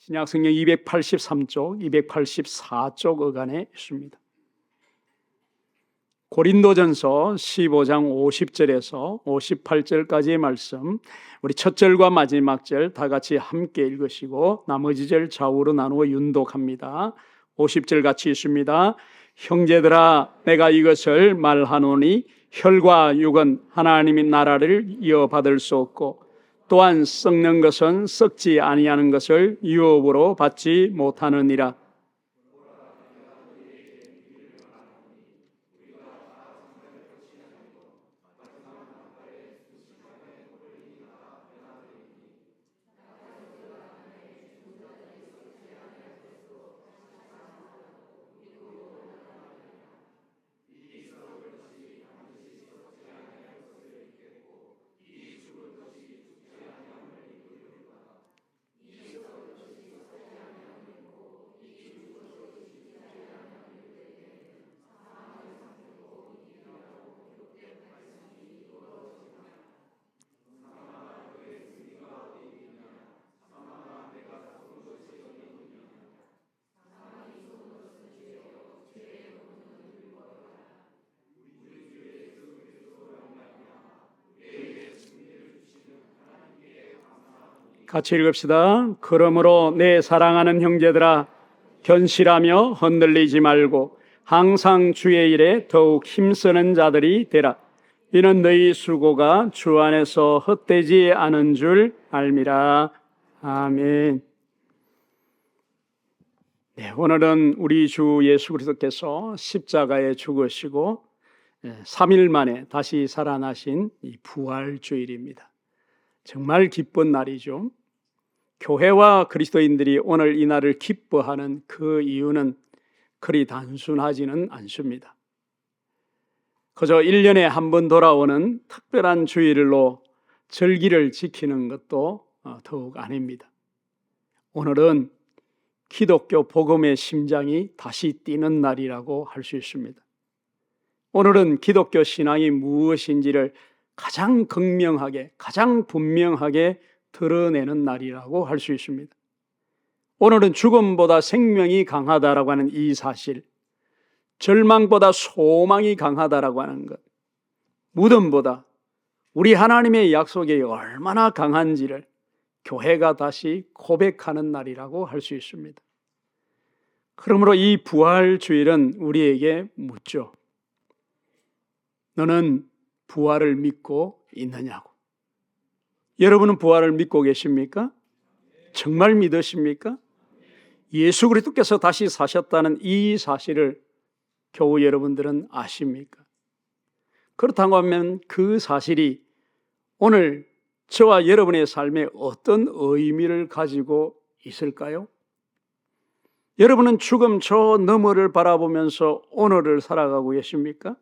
신약성경 283쪽, 284쪽 어간에 있습니다. 고린도전서 15장 50절에서 58절까지의 말씀, 우리 첫 절과 마지막 절 다 같이 함께 읽으시고 나머지 절 좌우로 나누어 윤독합니다. 50절 같이 있습니다. 형제들아, 내가 이것을 말하노니 혈과 육은 하나님의 나라를 이어받을 수 없고 또한 썩는 것은 썩지 아니하는 것을 유업으로 받지 못하느니라. 같이 읽읍시다. 그러므로 내 사랑하는 형제들아, 견실하며 흔들리지 말고 항상 주의 일에 더욱 힘쓰는 자들이 되라. 이는 너희 수고가 주 안에서 헛되지 않은 줄 알미라. 아멘. 네, 오늘은 우리 주 예수 그리스도께서 십자가에 죽으시고 3일 만에 다시 살아나신 이 부활주일입니다. 정말 기쁜 날이죠. 교회와 그리스도인들이 오늘 이 날을 기뻐하는 그 이유는 그리 단순하지는 않습니다. 그저 1년에 한 번 돌아오는 특별한 주일로 절기를 지키는 것도 더욱 아닙니다. 오늘은 기독교 복음의 심장이 다시 뛰는 날이라고 할 수 있습니다. 오늘은 기독교 신앙이 무엇인지를 가장 극명하게, 가장 분명하게 드러내는 날이라고 할 수 있습니다. 오늘은 죽음보다 생명이 강하다라고 하는 이 사실, 절망보다 소망이 강하다라고 하는 것, 무덤보다 우리 하나님의 약속이 얼마나 강한지를 교회가 다시 고백하는 날이라고 할 수 있습니다. 그러므로 이 부활주일은 우리에게 묻죠. 너는 부활을 믿고 있느냐고. 여러분은 부활을 믿고 계십니까? 정말 믿으십니까? 예수 그리스도께서 다시 사셨다는 이 사실을 교우 여러분들은 아십니까? 그렇다고 하면 그 사실이 오늘 저와 여러분의 삶에 어떤 의미를 가지고 있을까요? 여러분은 죽음 저 너머를 바라보면서 오늘을 살아가고 계십니까?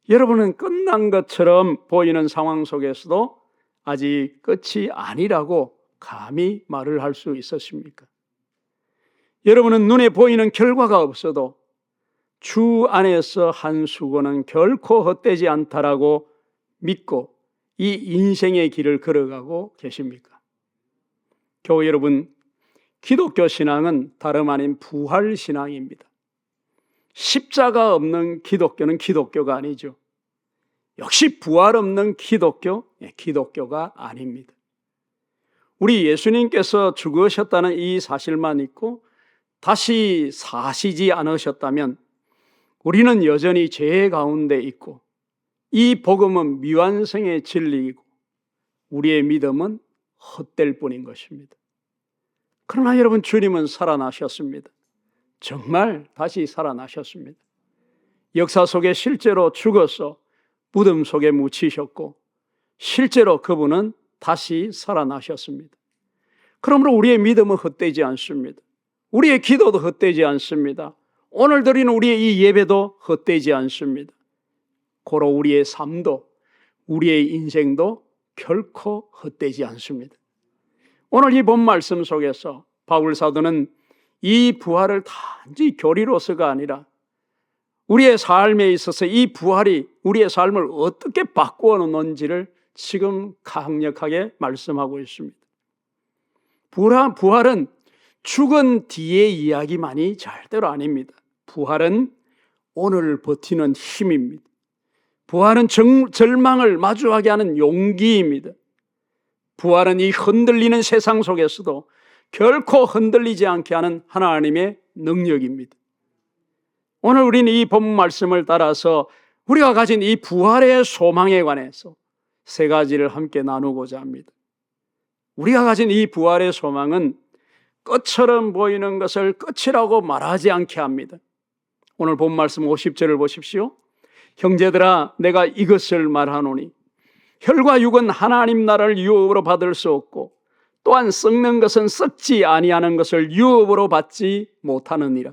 여러분은 끝난 것처럼 보이는 상황 속에서도 아직 끝이 아니라고 감히 말을 할 수 있으십니까? 여러분은 눈에 보이는 결과가 없어도 주 안에서 한 수고는 결코 헛되지 않다라고 믿고 이 인생의 길을 걸어가고 계십니까? 교우 여러분, 기독교 신앙은 다름 아닌 부활 신앙입니다. 십자가 없는 기독교는 기독교가 아니죠. 역시 부활 없는 기독교, 기독교가 아닙니다. 우리 예수님께서 죽으셨다는 이 사실만 있고 다시 사시지 않으셨다면 우리는 여전히 죄 가운데 있고 이 복음은 미완성의 진리이고 우리의 믿음은 헛될 뿐인 것입니다. 그러나 여러분, 주님은 살아나셨습니다. 정말 다시 살아나셨습니다. 역사 속에 실제로 죽어서 무덤 속에 묻히셨고 실제로 그분은 다시 살아나셨습니다. 그러므로 우리의 믿음은 헛되지 않습니다. 우리의 기도도 헛되지 않습니다. 오늘 드리는 우리의 이 예배도 헛되지 않습니다. 고로 우리의 삶도, 우리의 인생도 결코 헛되지 않습니다. 오늘 이 본 말씀 속에서 바울 사도는 이 부활을 단지 교리로서가 아니라 우리의 삶에 있어서 이 부활이 우리의 삶을 어떻게 바꾸어 놓는지를 지금 강력하게 말씀하고 있습니다. 부활은 죽은 뒤의 이야기만이 절대로 아닙니다. 부활은 오늘 버티는 힘입니다. 부활은 절망을 마주하게 하는 용기입니다. 부활은 이 흔들리는 세상 속에서도 결코 흔들리지 않게 하는 하나님의 능력입니다. 오늘 우리는 이 본 말씀을 따라서 우리가 가진 이 부활의 소망에 관해서 세 가지를 함께 나누고자 합니다. 우리가 가진 이 부활의 소망은 끝처럼 보이는 것을 끝이라고 말하지 않게 합니다. 오늘 본 말씀 50절을 보십시오. 형제들아, 내가 이것을 말하노니 혈과 육은 하나님 나라를 유업으로 받을 수 없고 또한 썩는 것은 썩지 아니하는 것을 유업으로 받지 못하느니라.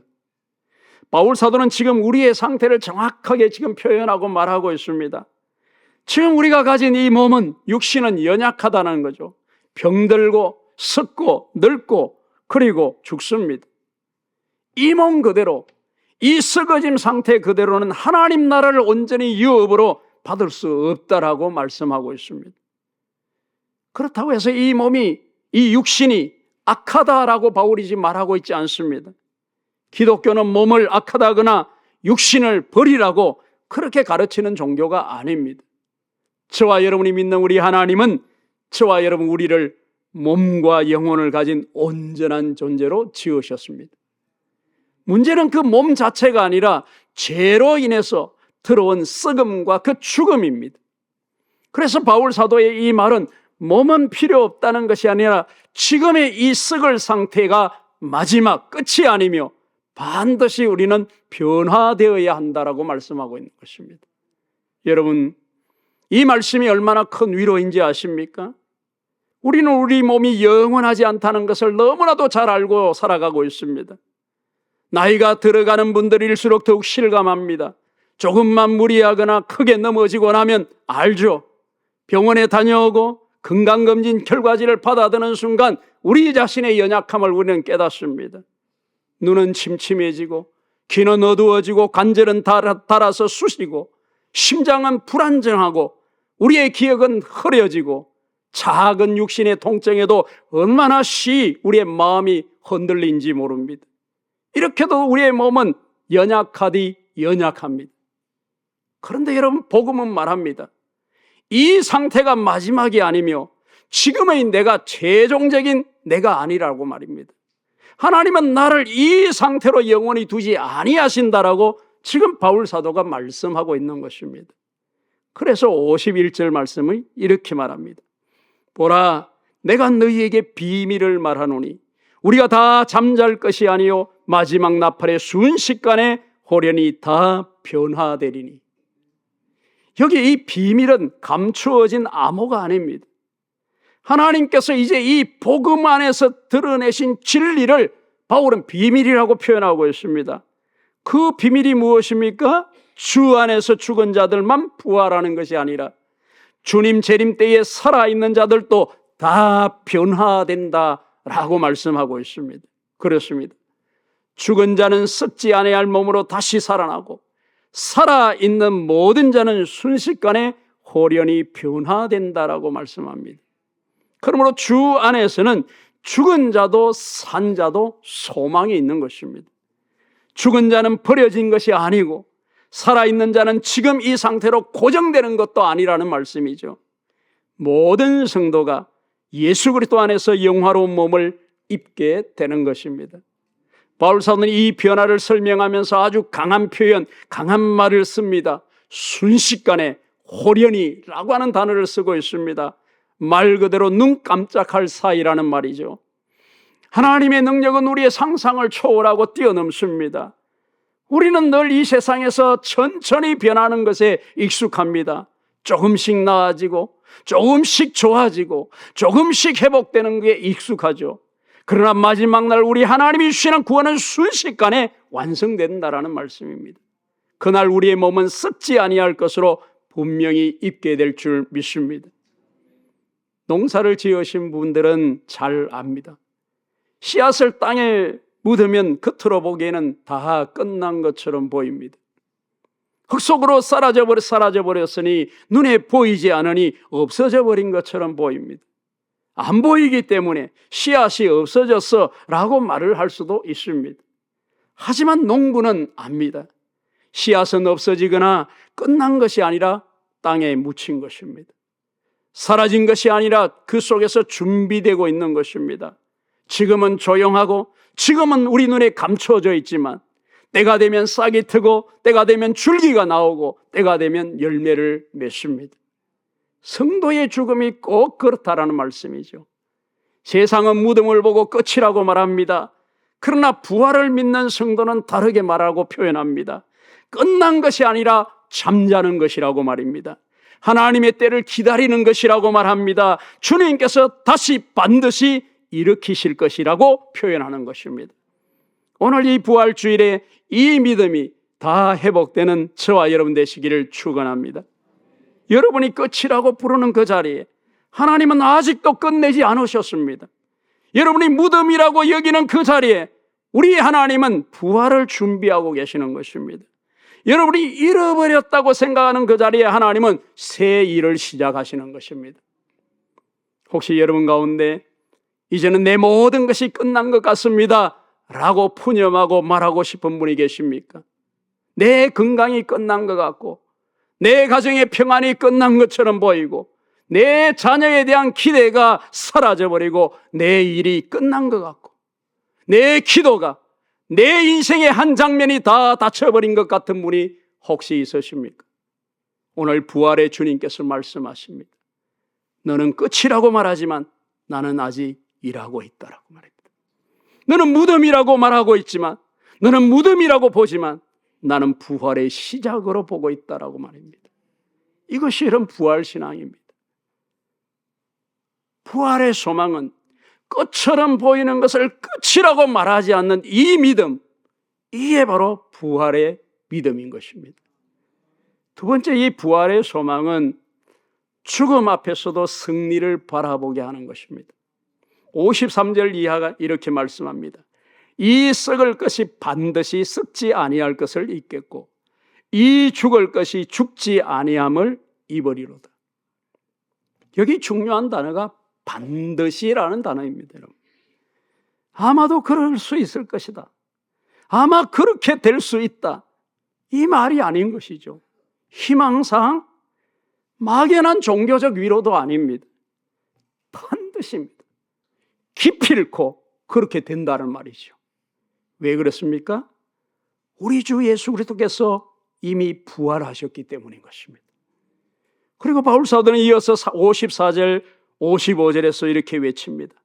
바울 사도는 지금 우리의 상태를 정확하게 지금 표현하고 말하고 있습니다. 지금 우리가 가진 이 몸은, 육신은 연약하다는 거죠. 병들고 썩고 늙고 그리고 죽습니다. 이 몸 그대로, 이 썩어짐 상태 그대로는 하나님 나라를 온전히 유업으로 받을 수 없다라고 말씀하고 있습니다. 그렇다고 해서 이 몸이, 이 육신이 악하다라고 바울이 지금 말하고 있지 않습니다. 기독교는 몸을 악하다거나 육신을 버리라고 그렇게 가르치는 종교가 아닙니다. 저와 여러분이 믿는 우리 하나님은 저와 여러분 우리를 몸과 영혼을 가진 온전한 존재로 지으셨습니다. 문제는 그 몸 자체가 아니라 죄로 인해서 들어온 썩음과 그 죽음입니다. 그래서 바울 사도의 이 말은 몸은 필요 없다는 것이 아니라 지금의 이 썩을 상태가 마지막 끝이 아니며 반드시 우리는 변화되어야 한다라고 말씀하고 있는 것입니다. 여러분, 이 말씀이 얼마나 큰 위로인지 아십니까? 우리는 우리 몸이 영원하지 않다는 것을 너무나도 잘 알고 살아가고 있습니다. 나이가 들어가는 분들일수록 더욱 실감합니다. 조금만 무리하거나 크게 넘어지고 나면 알죠. 병원에 다녀오고 건강검진 결과지를 받아드는 순간 우리 자신의 연약함을 우리는 깨닫습니다. 눈은 침침해지고 귀는 어두워지고 관절은 닳아서 쑤시고 심장은 불안정하고 우리의 기억은 흐려지고 작은 육신의 통증에도 얼마나 우리의 마음이 흔들린지 모릅니다. 이렇게도 우리의 몸은 연약하디 연약합니다. 그런데 여러분, 복음은 말합니다. 이 상태가 마지막이 아니며 지금의 내가 최종적인 내가 아니라고 말입니다. 하나님은 나를 이 상태로 영원히 두지 아니하신다라고 지금 바울 사도가 말씀하고 있는 것입니다. 그래서 51절 말씀을 이렇게 말합니다. 보라, 내가 너희에게 비밀을 말하노니 우리가 다 잠잘 것이 아니요 마지막 나팔의 순식간에 호련히 다 변화되리니. 여기 이 비밀은 감추어진 암호가 아닙니다. 하나님께서 이제 이 복음 안에서 드러내신 진리를 바울은 비밀이라고 표현하고 있습니다. 그 비밀이 무엇입니까? 주 안에서 죽은 자들만 부활하는 것이 아니라 주님 재림 때에 살아있는 자들도 다 변화된다라고 말씀하고 있습니다. 그렇습니다. 죽은 자는 썩지 아니할 몸으로 다시 살아나고 살아있는 모든 자는 순식간에 호련히 변화된다라고 말씀합니다. 그러므로 주 안에서는 죽은 자도 산 자도 소망이 있는 것입니다. 죽은 자는 버려진 것이 아니고 살아있는 자는 지금 이 상태로 고정되는 것도 아니라는 말씀이죠. 모든 성도가 예수 그리스도 안에서 영화로운 몸을 입게 되는 것입니다. 바울 사도는 이 변화를 설명하면서 아주 강한 표현, 강한 말을 씁니다. 순식간에 호련히라고 하는 단어를 쓰고 있습니다. 말 그대로 눈 깜짝할 사이라는 말이죠. 하나님의 능력은 우리의 상상을 초월하고 뛰어넘습니다. 우리는 늘 이 세상에서 천천히 변하는 것에 익숙합니다. 조금씩 나아지고 조금씩 좋아지고 조금씩 회복되는 게 익숙하죠. 그러나 마지막 날 우리 하나님이 주시는 구원은 순식간에 완성된다라는 말씀입니다. 그날 우리의 몸은 썩지 아니할 것으로 분명히 입게 될 줄 믿습니다. 농사를 지으신 분들은 잘 압니다. 씨앗을 땅에 묻으면 겉으로 보기에는 다 끝난 것처럼 보입니다. 흙 속으로 사라져 버렸으니 눈에 보이지 않으니 없어져 버린 것처럼 보입니다. 안 보이기 때문에 씨앗이 없어졌어 라고 말을 할 수도 있습니다. 하지만 농부는 압니다. 씨앗은 없어지거나 끝난 것이 아니라 땅에 묻힌 것입니다. 사라진 것이 아니라 그 속에서 준비되고 있는 것입니다. 지금은 조용하고 지금은 우리 눈에 감춰져 있지만 때가 되면 싹이 트고 때가 되면 줄기가 나오고 때가 되면 열매를 맺습니다. 성도의 죽음이 꼭 그렇다라는 말씀이죠. 세상은 무덤을 보고 끝이라고 말합니다. 그러나 부활을 믿는 성도는 다르게 말하고 표현합니다. 끝난 것이 아니라 잠자는 것이라고 말입니다. 하나님의 때를 기다리는 것이라고 말합니다. 주님께서 다시 반드시 일으키실 것이라고 표현하는 것입니다. 오늘 이 부활주일에 이 믿음이 다 회복되는 저와 여러분 되시기를 축원합니다. 여러분이 끝이라고 부르는 그 자리에 하나님은 아직도 끝내지 않으셨습니다. 여러분이 무덤이라고 여기는 그 자리에 우리 하나님은 부활을 준비하고 계시는 것입니다. 여러분이 잃어버렸다고 생각하는 그 자리에 하나님은 새 일을 시작하시는 것입니다. 혹시 여러분 가운데 이제는 내 모든 것이 끝난 것 같습니다 라고 푸념하고 말하고 싶은 분이 계십니까? 내 건강이 끝난 것 같고 내 가정의 평안이 끝난 것처럼 보이고 내 자녀에 대한 기대가 사라져버리고 내 일이 끝난 것 같고 내 기도가 내 인생의 한 장면이 다 닫혀버린 것 같은 분이 혹시 있으십니까? 오늘 부활의 주님께서 말씀하십니다. 너는 끝이라고 말하지만 나는 아직 일하고 있다라고 말합니다. 너는 무덤이라고 말하고 있지만 너는 무덤이라고 보지만 나는 부활의 시작으로 보고 있다라고 말입니다. 이것이 이런 부활신앙입니다. 부활의 소망은 끝처럼 보이는 것을 끝이라고 말하지 않는 이 믿음, 이게 바로 부활의 믿음인 것입니다. 두 번째, 이 부활의 소망은 죽음 앞에서도 승리를 바라보게 하는 것입니다. 53절 이하가 이렇게 말씀합니다. 이 썩을 것이 반드시 썩지 아니할 것을 잊겠고 이 죽을 것이 죽지 아니함을 입으리로다. 여기 중요한 단어가 반드시라는 단어입니다. 여러분. 아마도 그럴 수 있을 것이다. 아마 그렇게 될 수 있다. 이 말이 아닌 것이죠. 희망사항, 막연한 종교적 위로도 아닙니다. 반드시입니다. 기필코 그렇게 된다는 말이죠. 왜 그렇습니까? 우리 주 예수 그리스도께서 이미 부활하셨기 때문인 것입니다. 그리고 바울 사도는 이어서 54절 55절에서 이렇게 외칩니다.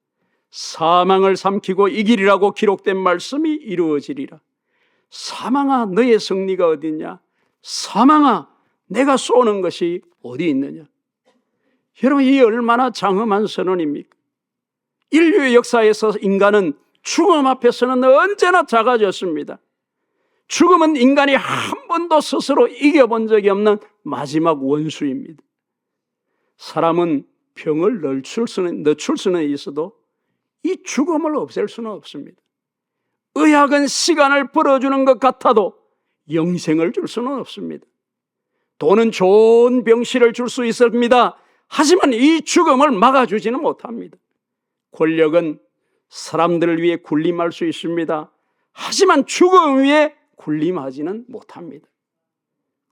사망을 삼키고 이기리라고 기록된 말씀이 이루어지리라. 사망아 너의 승리가 어디 있냐? 사망아 내가 쏘는 것이 어디 있느냐? 여러분 이 얼마나 장엄한 선언입니까? 인류의 역사에서 인간은 죽음 앞에서는 언제나 작아졌습니다. 죽음은 인간이 한 번도 스스로 이겨본 적이 없는 마지막 원수입니다. 사람은 병을 늦출 수는 있어도 이 죽음을 없앨 수는 없습니다. 의학은 시간을 벌어주는 것 같아도 영생을 줄 수는 없습니다. 돈은 좋은 병실을 줄 수 있습니다. 하지만 이 죽음을 막아주지는 못합니다. 권력은 사람들을 위해 군림할 수 있습니다. 하지만 죽음 위에 군림하지는 못합니다.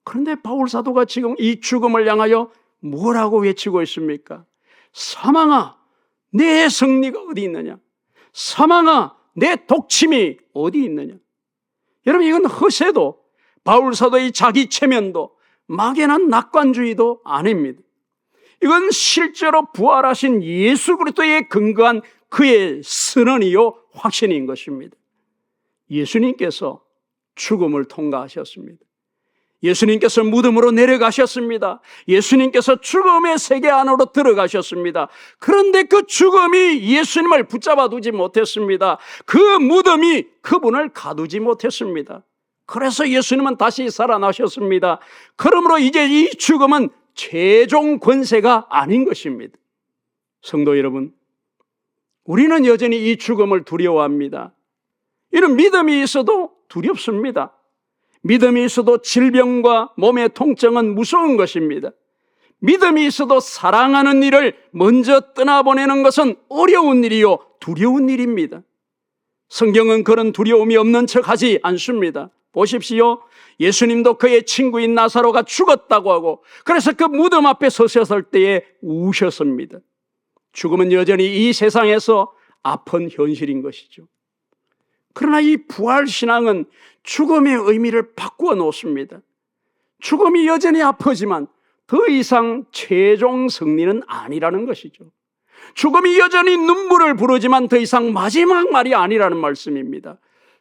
그런데 바울 사도가 지금 이 죽음을 향하여 뭐라고 외치고 있습니까? 사망아, 내 승리가 어디 있느냐? 사망아, 내 독침이 어디 있느냐? 여러분 이건 허세도 바울 사도의 자기 체면도 막연한 낙관주의도 아닙니다. 이건 실제로 부활하신 예수 그리스도에 근거한 그의 선언이요 확신인 것입니다. 예수님께서 죽음을 통과하셨습니다. 예수님께서 무덤으로 내려가셨습니다. 예수님께서 죽음의 세계 안으로 들어가셨습니다. 그런데 그 죽음이 예수님을 붙잡아 두지 못했습니다. 그 무덤이 그분을 가두지 못했습니다. 그래서 예수님은 다시 살아나셨습니다. 그러므로 이제 이 죽음은 최종 권세가 아닌 것입니다. 성도 여러분, 우리는 여전히 이 죽음을 두려워합니다. 이런 믿음이 있어도 두렵습니다. 믿음이 있어도 질병과 몸의 통증은 무서운 것입니다. 믿음이 있어도 사랑하는 일을 먼저 떠나보내는 것은 어려운 일이요 두려운 일입니다. 성경은 그런 두려움이 없는 척하지 않습니다. 보십시오. 예수님도 그의 친구인 나사로가 죽었다고 하고 그래서 그 무덤 앞에 서셨을 때에 우셨습니다. 죽음은 여전히 이 세상에서 아픈 현실인 것이죠. 그러나 이 부활신앙은 죽음의 의미를 바꾸어 놓습니다. 죽음이 여전히 아프지만 더 이상 최종 승리는 아니라는 것이죠. 죽음이 여전히 눈물을 부르지만 더 이상 마지막 말이 아니라는 말씀입니다.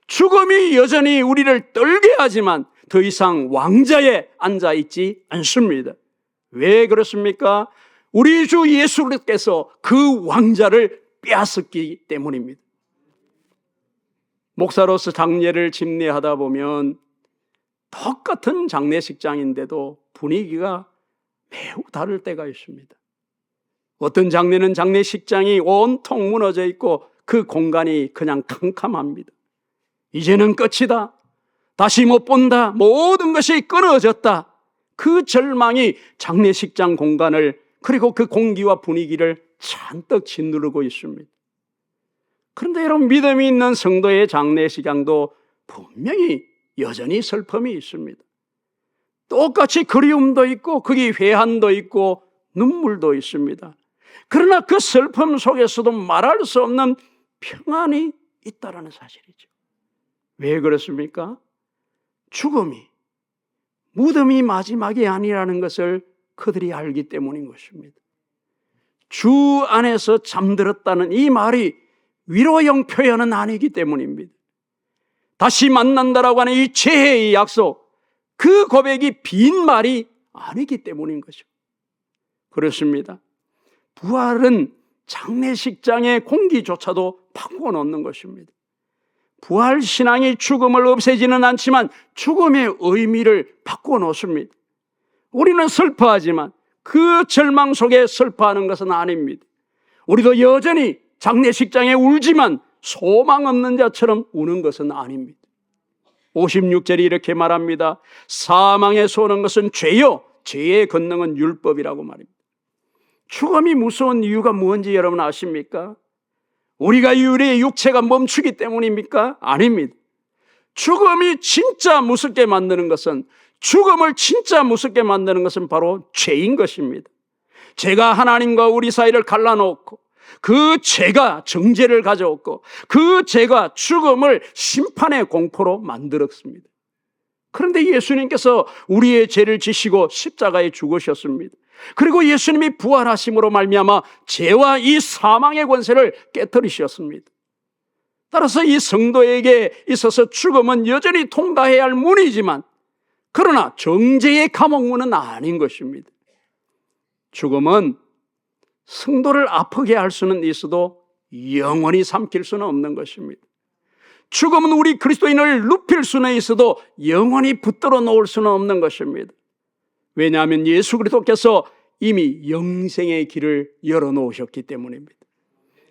죽음이 여전히 우리를 떨게 하지만 더 이상 왕자에 앉아 있지 않습니다. 왜 그렇습니까? 우리 주 예수께서 그 왕자를 빼앗았기 때문입니다. 목사로서 장례를 집례하다 보면 똑같은 장례식장인데도 분위기가 매우 다를 때가 있습니다. 어떤 장례는 장례식장이 온통 무너져 있고 그 공간이 그냥 캄캄합니다. 이제는 끝이다. 다시 못 본다. 모든 것이 끊어졌다. 그 절망이 장례식장 공간을 그리고 그 공기와 분위기를 잔뜩 짓누르고 있습니다. 그런데 여러분, 믿음이 있는 성도의 장례식장도 분명히 여전히 슬픔이 있습니다. 똑같이 그리움도 있고 거기 회한도 있고 눈물도 있습니다. 그러나 그 슬픔 속에서도 말할 수 없는 평안이 있다는 사실이죠. 왜 그렇습니까? 죽음이, 무덤이 마지막이 아니라는 것을 그들이 알기 때문인 것입니다. 주 안에서 잠들었다는 이 말이 위로형 표현은 아니기 때문입니다. 다시 만난다라고 하는 이 재해의 약속, 그 고백이 빈 말이 아니기 때문인 것이죠. 그렇습니다. 부활은 장례식장의 공기조차도 바꾸어 놓는 것입니다. 부활 신앙이 죽음을 없애지는 않지만 죽음의 의미를 바꾸어 놓습니다. 우리는 슬퍼하지만 그 절망 속에 슬퍼하는 것은 아닙니다. 우리도 여전히 장례식장에 울지만 소망 없는 자처럼 우는 것은 아닙니다. 56절이 이렇게 말합니다. 사망에서 오는 것은 죄요, 죄의 권능은 율법이라고 말입니다. 죽음이 무서운 이유가 뭔지 여러분 아십니까? 우리가 우리의 육체가 멈추기 때문입니까? 아닙니다. 죽음이 진짜 무섭게 만드는 것은, 죽음을 진짜 무섭게 만드는 것은 바로 죄인 것입니다. 죄가 하나님과 우리 사이를 갈라놓고 그 죄가 정죄를 가져왔고 그 죄가 죽음을 심판의 공포로 만들었습니다. 그런데 예수님께서 우리의 죄를 지시고 십자가에 죽으셨습니다. 그리고 예수님이 부활하심으로 말미암아 죄와 이 사망의 권세를 깨뜨리셨습니다. 따라서 이 성도에게 있어서 죽음은 여전히 통과해야 할 문이지만 그러나 정죄의 감옥문은 아닌 것입니다. 죽음은 성도를 아프게 할 수는 있어도 영원히 삼킬 수는 없는 것입니다. 죽음은 우리 그리스도인을 눕힐 수는 있어도 영원히 붙들어 놓을 수는 없는 것입니다. 왜냐하면 예수 그리스도께서 이미 영생의 길을 열어놓으셨기 때문입니다.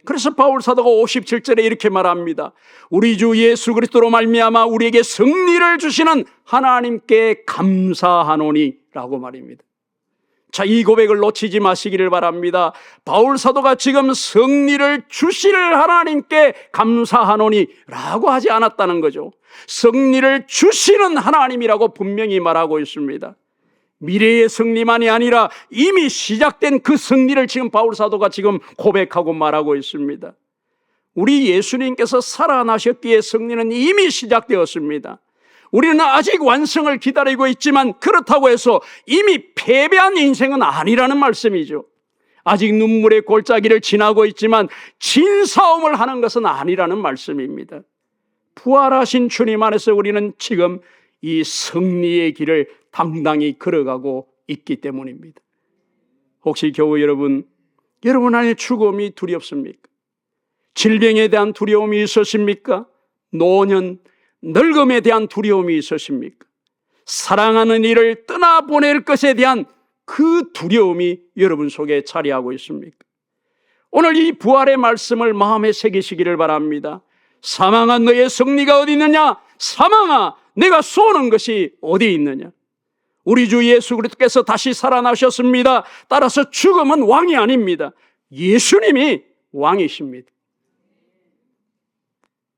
그래서 바울 사도가 57절에 이렇게 말합니다. 우리 주 예수 그리스도로 말미암아 우리에게 승리를 주시는 하나님께 감사하노니 라고 말입니다. 자, 이 고백을 놓치지 마시기를 바랍니다. 바울 사도가 지금 승리를 주실 하나님께 감사하노니 라고 하지 않았다는 거죠. 승리를 주시는 하나님이라고 분명히 말하고 있습니다. 미래의 승리만이 아니라 이미 시작된 그 승리를 지금 바울 사도가 지금 고백하고 말하고 있습니다. 우리 예수님께서 살아나셨기에 승리는 이미 시작되었습니다. 우리는 아직 완성을 기다리고 있지만 그렇다고 해서 이미 패배한 인생은 아니라는 말씀이죠. 아직 눈물의 골짜기를 지나고 있지만 진 싸움을 하는 것은 아니라는 말씀입니다. 부활하신 주님 안에서 우리는 지금 이 승리의 길을 당당히 걸어가고 있기 때문입니다. 혹시 교우 여러분 안에 죽음이 두렵습니까? 질병에 대한 두려움이 있으십니까? 노년, 늙음에 대한 두려움이 있으십니까? 사랑하는 이를 떠나보낼 것에 대한 그 두려움이 여러분 속에 자리하고 있습니까? 오늘 이 부활의 말씀을 마음에 새기시기를 바랍니다. 사망아 너의 승리가 어디 있느냐? 사망아 내가 쏘는 것이 어디 있느냐? 우리 주 예수 그리스도께서 다시 살아나셨습니다. 따라서 죽음은 왕이 아닙니다. 예수님이 왕이십니다.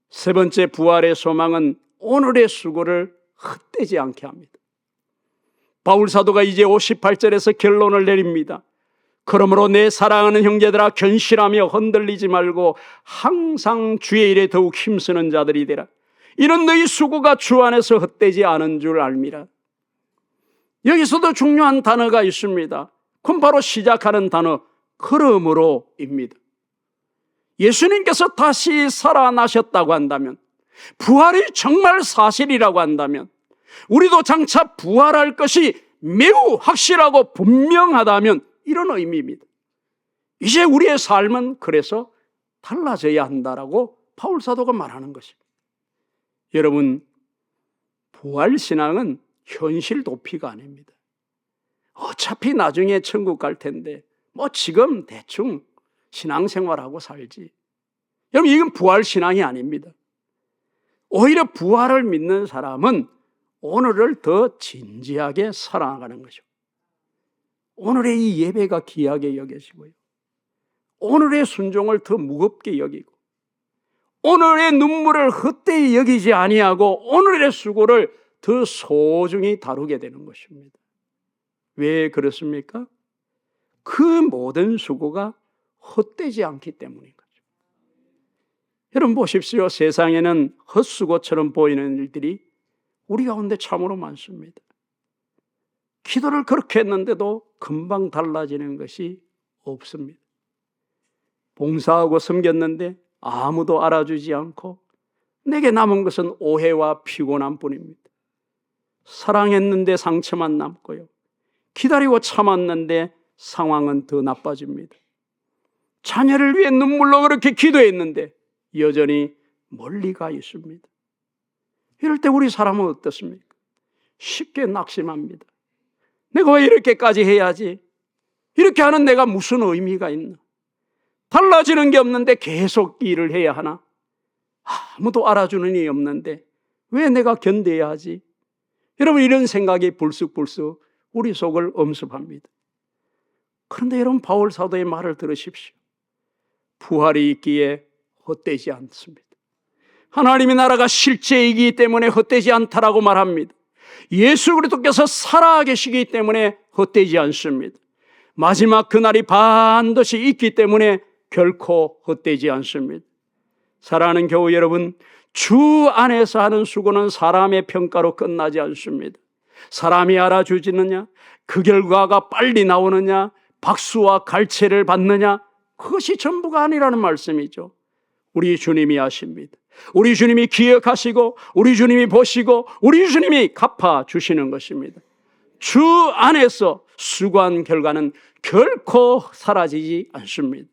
세 번째 부활의 소망은 오늘의 수고를 헛되지 않게 합니다. 바울 사도가 이제 58절에서 결론을 내립니다. 그러므로 내 사랑하는 형제들아, 견실하며 흔들리지 말고 항상 주의 일에 더욱 힘쓰는 자들이 되라. 이는 너희 수고가 주 안에서 헛되지 않은 줄 알미라. 여기서도 중요한 단어가 있습니다. 그럼 바로 시작하는 단어 그러므로입니다. 예수님께서 다시 살아나셨다고 한다면, 부활이 정말 사실이라고 한다면, 우리도 장차 부활할 것이 매우 확실하고 분명하다면 이런 의미입니다. 이제 우리의 삶은 그래서 달라져야 한다라고 바울 사도가 말하는 것입니다. 여러분, 부활신앙은 현실 도피가 아닙니다. 어차피 나중에 천국 갈 텐데 뭐 지금 대충 신앙생활하고 살지. 여러분, 이건 부활신앙이 아닙니다. 오히려 부활을 믿는 사람은 오늘을 더 진지하게 살아가는 거죠. 오늘의 이 예배가 귀하게 여겨지고요, 오늘의 순종을 더 무겁게 여기고, 오늘의 눈물을 헛되이 여기지 아니하고 오늘의 수고를 더 소중히 다루게 되는 것입니다. 왜 그렇습니까? 그 모든 수고가 헛되지 않기 때문인 거죠. 여러분 보십시오. 세상에는 헛수고처럼 보이는 일들이 우리 가운데 참으로 많습니다. 기도를 그렇게 했는데도 금방 달라지는 것이 없습니다. 봉사하고 섬겼는데 아무도 알아주지 않고 내게 남은 것은 오해와 피곤함 뿐입니다. 사랑했는데 상처만 남고요, 기다리고 참았는데 상황은 더 나빠집니다. 자녀를 위해 눈물로 그렇게 기도했는데 여전히 멀리 가 있습니다. 이럴 때 우리 사람은 어떻습니까? 쉽게 낙심합니다. 내가 왜 이렇게까지 해야지? 이렇게 하는 내가 무슨 의미가 있나? 달라지는 게 없는데 계속 일을 해야 하나? 아무도 알아주는 이 없는데 왜 내가 견뎌야 하지? 여러분, 이런 생각이 불쑥불쑥 우리 속을 엄습합니다. 그런데 여러분, 바울 사도의 말을 들으십시오. 부활이 있기에 헛되지 않습니다. 하나님의 나라가 실제이기 때문에 헛되지 않다라고 말합니다. 예수 그리스도께서 살아계시기 때문에 헛되지 않습니다. 마지막 그날이 반드시 있기 때문에 결코 헛되지 않습니다. 사랑하는 교우 여러분, 주 안에서 하는 수고는 사람의 평가로 끝나지 않습니다. 사람이 알아주지느냐, 그 결과가 빨리 나오느냐, 박수와 갈채를 받느냐, 그것이 전부가 아니라는 말씀이죠. 우리 주님이 아십니다. 우리 주님이 기억하시고, 우리 주님이 보시고, 우리 주님이 갚아주시는 것입니다. 주 안에서 수고한 결과는 결코 사라지지 않습니다.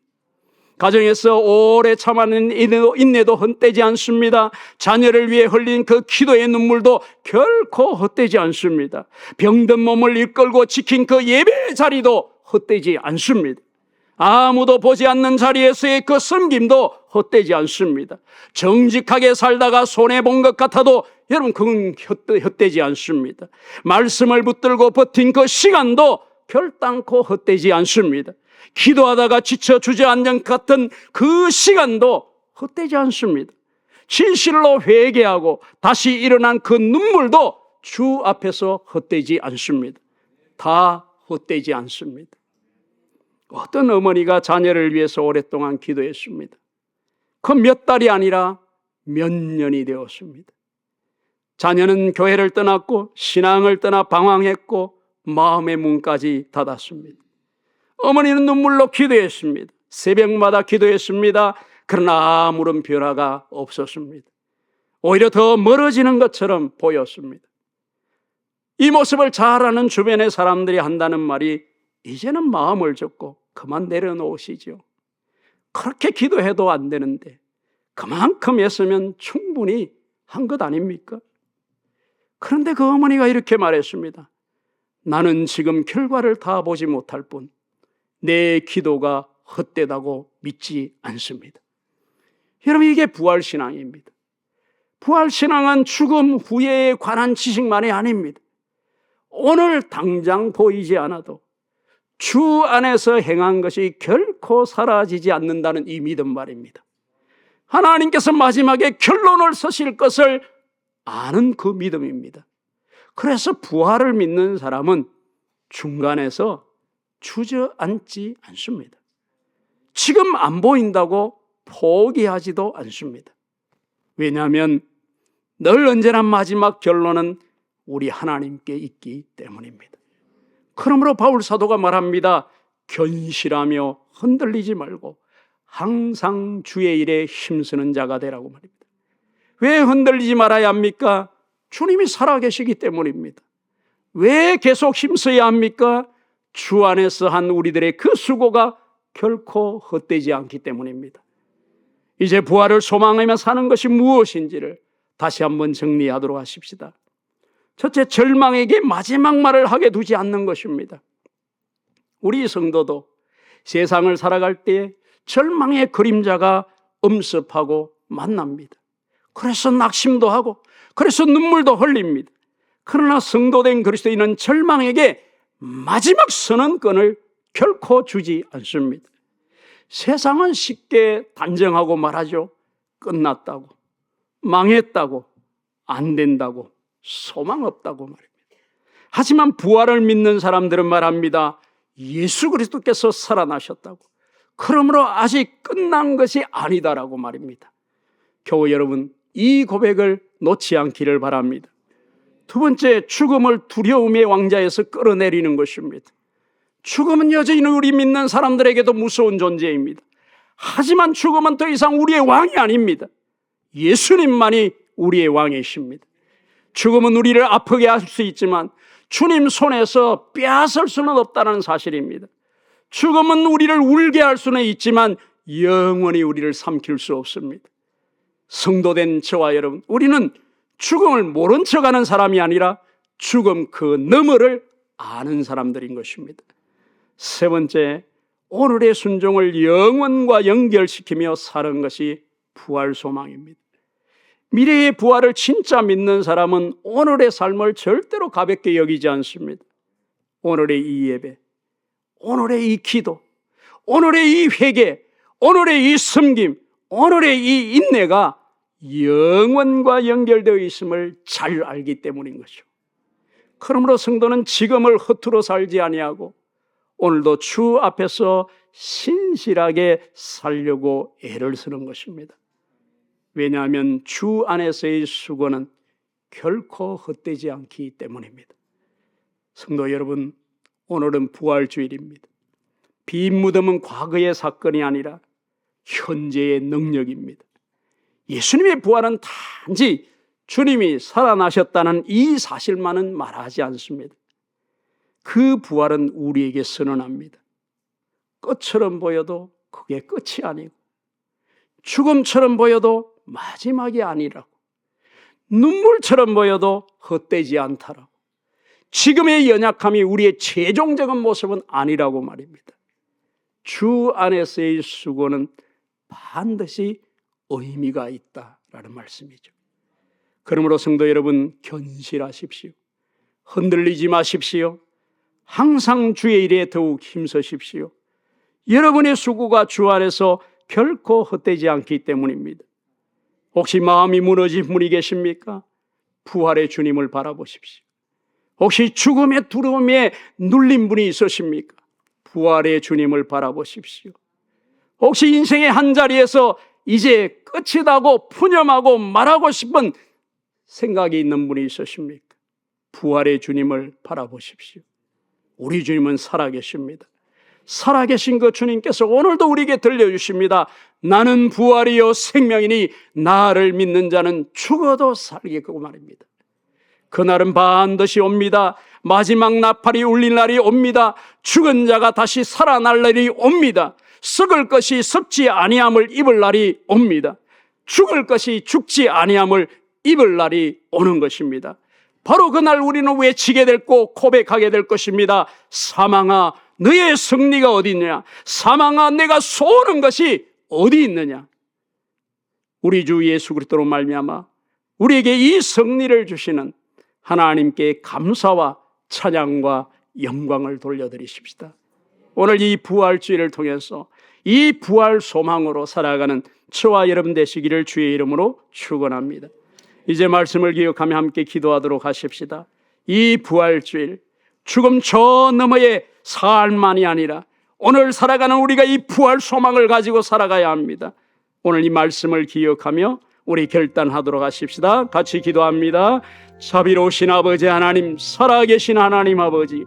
가정에서 오래 참아낸 인내도 헛되지 않습니다. 자녀를 위해 흘린 그 기도의 눈물도 결코 헛되지 않습니다. 병든 몸을 이끌고 지킨 그 예배 자리도 헛되지 않습니다. 아무도 보지 않는 자리에서의 그 섬김도 헛되지 않습니다. 정직하게 살다가 손해본 것 같아도 여러분, 그건 헛되지 않습니다. 말씀을 붙들고 버틴 그 시간도 결단코 헛되지 않습니다. 기도하다가 지쳐 주저앉은 같은 그 시간도 헛되지 않습니다. 진실로 회개하고 다시 일어난 그 눈물도 주 앞에서 헛되지 않습니다. 다 헛되지 않습니다. 어떤 어머니가 자녀를 위해서 오랫동안 기도했습니다. 그 몇 달이 아니라 몇 년이 되었습니다. 자녀는 교회를 떠났고 신앙을 떠나 방황했고 마음의 문까지 닫았습니다. 어머니는 눈물로 기도했습니다. 새벽마다 기도했습니다. 그러나 아무런 변화가 없었습니다. 오히려 더 멀어지는 것처럼 보였습니다. 이 모습을 잘 아는 주변의 사람들이 한다는 말이, 이제는 마음을 접고 그만 내려놓으시죠. 그렇게 기도해도 안 되는데 그만큼 했으면 충분히 한 것 아닙니까? 그런데 그 어머니가 이렇게 말했습니다. 나는 지금 결과를 다 보지 못할 뿐 내 기도가 헛되다고 믿지 않습니다. 여러분, 이게 부활신앙입니다. 부활신앙은 죽음 후에 관한 지식만이 아닙니다. 오늘 당장 보이지 않아도 주 안에서 행한 것이 결코 사라지지 않는다는 이 믿음 말입니다. 하나님께서 마지막에 결론을 서실 것을 아는 그 믿음입니다. 그래서 부활을 믿는 사람은 중간에서 주저앉지 않습니다. 지금 안 보인다고 포기하지도 않습니다. 왜냐하면 늘 언제나 마지막 결론은 우리 하나님께 있기 때문입니다. 그러므로 바울 사도가 말합니다. 견실하며 흔들리지 말고 항상 주의 일에 힘쓰는 자가 되라고 말입니다. 왜 흔들리지 말아야 합니까? 주님이 살아계시기 때문입니다. 왜 계속 힘써야 합니까? 주 안에서 한 우리들의 그 수고가 결코 헛되지 않기 때문입니다. 이제 부활을 소망하며 사는 것이 무엇인지를 다시 한번 정리하도록 하십시다. 첫째, 절망에게 마지막 말을 하게 두지 않는 것입니다. 우리 성도도 세상을 살아갈 때 절망의 그림자가 엄습하고 만납니다. 그래서 낙심도 하고 그래서 눈물도 흘립니다. 그러나 성도된 그리스도인은 절망에게 마지막 선언권을 결코 주지 않습니다. 세상은 쉽게 단정하고 말하죠. 끝났다고, 망했다고, 안 된다고, 소망 없다고 말입니다. 하지만 부활을 믿는 사람들은 말합니다. 예수 그리스도께서 살아나셨다고. 그러므로 아직 끝난 것이 아니다라고 말입니다. 교우 여러분, 이 고백을 놓지 않기를 바랍니다. 두 번째, 죽음을 두려움의 왕자에서 끌어내리는 것입니다. 죽음은 여전히 우리 믿는 사람들에게도 무서운 존재입니다. 하지만 죽음은 더 이상 우리의 왕이 아닙니다. 예수님만이 우리의 왕이십니다. 죽음은 우리를 아프게 할 수 있지만 주님 손에서 빼앗을 수는 없다는 사실입니다. 죽음은 우리를 울게 할 수는 있지만 영원히 우리를 삼킬 수 없습니다. 성도된 저와 여러분, 우리는 죽음을 모른 척하는 사람이 아니라 죽음 그 너머를 아는 사람들인 것입니다. 세 번째, 오늘의 순종을 영원과 연결시키며 사는 것이 부활 소망입니다. 미래의 부활을 진짜 믿는 사람은 오늘의 삶을 절대로 가볍게 여기지 않습니다. 오늘의 이 예배, 오늘의 이 기도, 오늘의 이 회개, 오늘의 이 섬김, 오늘의 이 인내가 영원과 연결되어 있음을 잘 알기 때문인 것이죠. 그러므로 성도는 지금을 허투루 살지 아니하고 오늘도 주 앞에서 신실하게 살려고 애를 쓰는 것입니다. 왜냐하면 주 안에서의 수고는 결코 헛되지 않기 때문입니다. 성도 여러분, 오늘은 부활주일입니다. 빈 무덤은 과거의 사건이 아니라 현재의 능력입니다. 예수님의 부활은 단지 주님이 살아나셨다는 이 사실만은 말하지 않습니다. 그 부활은 우리에게 선언합니다. 끝처럼 보여도 그게 끝이 아니고 죽음처럼 보여도 마지막이 아니라고, 눈물처럼 보여도 헛되지 않다라고, 지금의 연약함이 우리의 최종적인 모습은 아니라고 말입니다. 주 안에서의 수고는 반드시 의미가 있다라는 말씀이죠. 그러므로 성도 여러분, 견실하십시오. 흔들리지 마십시오. 항상 주의 일에 더욱 힘쓰십시오. 여러분의 수고가 주 안에서 결코 헛되지 않기 때문입니다. 혹시 마음이 무너진 분이 계십니까? 부활의 주님을 바라보십시오. 혹시 죽음의 두려움에 눌린 분이 있으십니까? 부활의 주님을 바라보십시오. 혹시 인생의 한 자리에서 이제 끝이다고 푸념하고 말하고 싶은 생각이 있는 분이 있으십니까? 부활의 주님을 바라보십시오. 우리 주님은 살아계십니다. 살아계신 그 주님께서 오늘도 우리에게 들려주십니다. 나는 부활이요 생명이니 나를 믿는 자는 죽어도 살겠고 말입니다. 그날은 반드시 옵니다. 마지막 나팔이 울릴 날이 옵니다. 죽은 자가 다시 살아날 날이 옵니다. 썩을 것이 썩지 아니함을 입을 날이 옵니다. 죽을 것이 죽지 아니함을 입을 날이 오는 것입니다. 바로 그날 우리는 외치게 될 고 고백하게 될 것입니다. 사망아, 너의 승리가 어디 있느냐? 사망아, 내가 쏘는 것이 어디 있느냐? 우리 주 예수 그리스도로 말미암아 우리에게 이 승리를 주시는 하나님께 감사와 찬양과 영광을 돌려드리십시다. 오늘 이 부활주의를 통해서 이 부활 소망으로 살아가는 저와 여러분 되시기를 주의 이름으로 축원합니다. 이제 말씀을 기억하며 함께 기도하도록 하십시다. 이 부활주일, 죽음 저 너머의 삶만이 아니라 오늘 살아가는 우리가 이 부활 소망을 가지고 살아가야 합니다. 오늘 이 말씀을 기억하며 우리 결단하도록 하십시다. 같이 기도합니다. 자비로우신 아버지 하나님, 살아계신 하나님 아버지,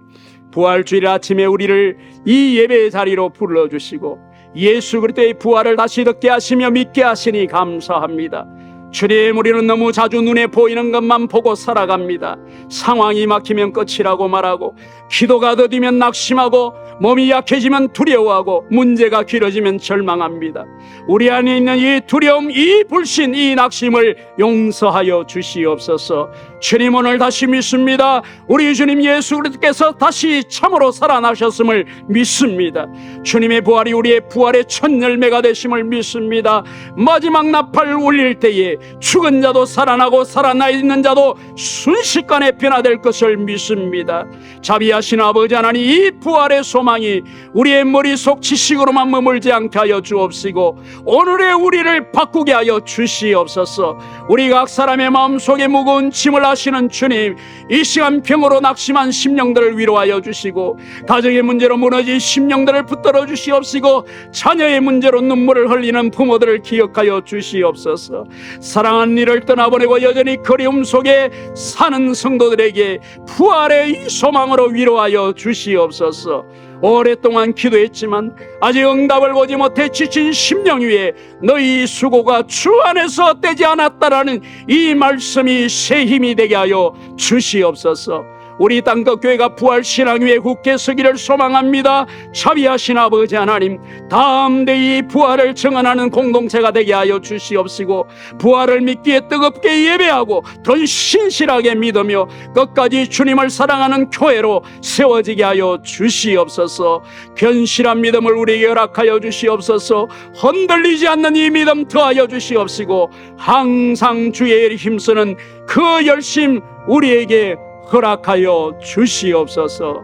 부활주일 아침에 우리를 이 예배의 자리로 불러주시고 예수 그리스도의 부활을 다시 듣게 하시며 믿게 하시니 감사합니다. 주님, 우리는 너무 자주 눈에 보이는 것만 보고 살아갑니다. 상황이 막히면 끝이라고 말하고, 기도가 더디면 낙심하고, 몸이 약해지면 두려워하고, 문제가 길어지면 절망합니다. 우리 안에 있는 이 두려움, 이 불신, 이 낙심을 용서하여 주시옵소서. 주님, 오늘 다시 믿습니다. 우리 주님 예수 그리스도께서 다시 참으로 살아나셨음을 믿습니다. 주님의 부활이 우리의 부활의 첫 열매가 되심을 믿습니다. 마지막 나팔을 울릴 때에 죽은 자도 살아나고 살아나 있는 자도 순식간에 변화될 것을 믿습니다. 자비하신 아버지 하나님, 이 부활의 소망이 우리의 머릿속 지식으로만 머물지 않게 하여 주옵시고 오늘의 우리를 바꾸게 하여 주시옵소서. 우리 각 사람의 마음속에 무거운 짐을 하시는 주님, 이 시간 병으로 낙심한 심령들을 위로하여 주시고, 가정의 문제로 무너진 심령들을 붙들어 주시옵시고, 자녀의 문제로 눈물을 흘리는 부모들을 기억하여 주시옵소서. 사랑하는 이를 떠나보내고 여전히 그리움 속에 사는 성도들에게 부활의 이 소망으로 위로하여 주시옵소서. 오랫동안 기도했지만 아직 응답을 보지 못해 지친 심령 위에 너희 수고가 주 안에서 떼지 않았다라는 이 말씀이 새 힘이 되게 하여 주시옵소서. 우리 땅끝 교회가 부활 신앙 위에 굳게 서기를 소망합니다. 자비하신 아버지 하나님, 다음 대의 부활을 증언하는 공동체가 되게 하여 주시옵시고, 부활을 믿기에 뜨겁게 예배하고 더 신실하게 믿으며 끝까지 주님을 사랑하는 교회로 세워지게 하여 주시옵소서. 견실한 믿음을 우리에게 허락하여 주시옵소서. 흔들리지 않는 이 믿음 더하여 주시옵시고, 항상 주의 일에 힘쓰는 그 열심 우리에게 허락하여 주시옵소서.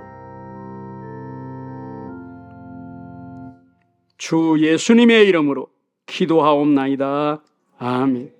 주 예수님의 이름으로 기도하옵나이다. 아멘.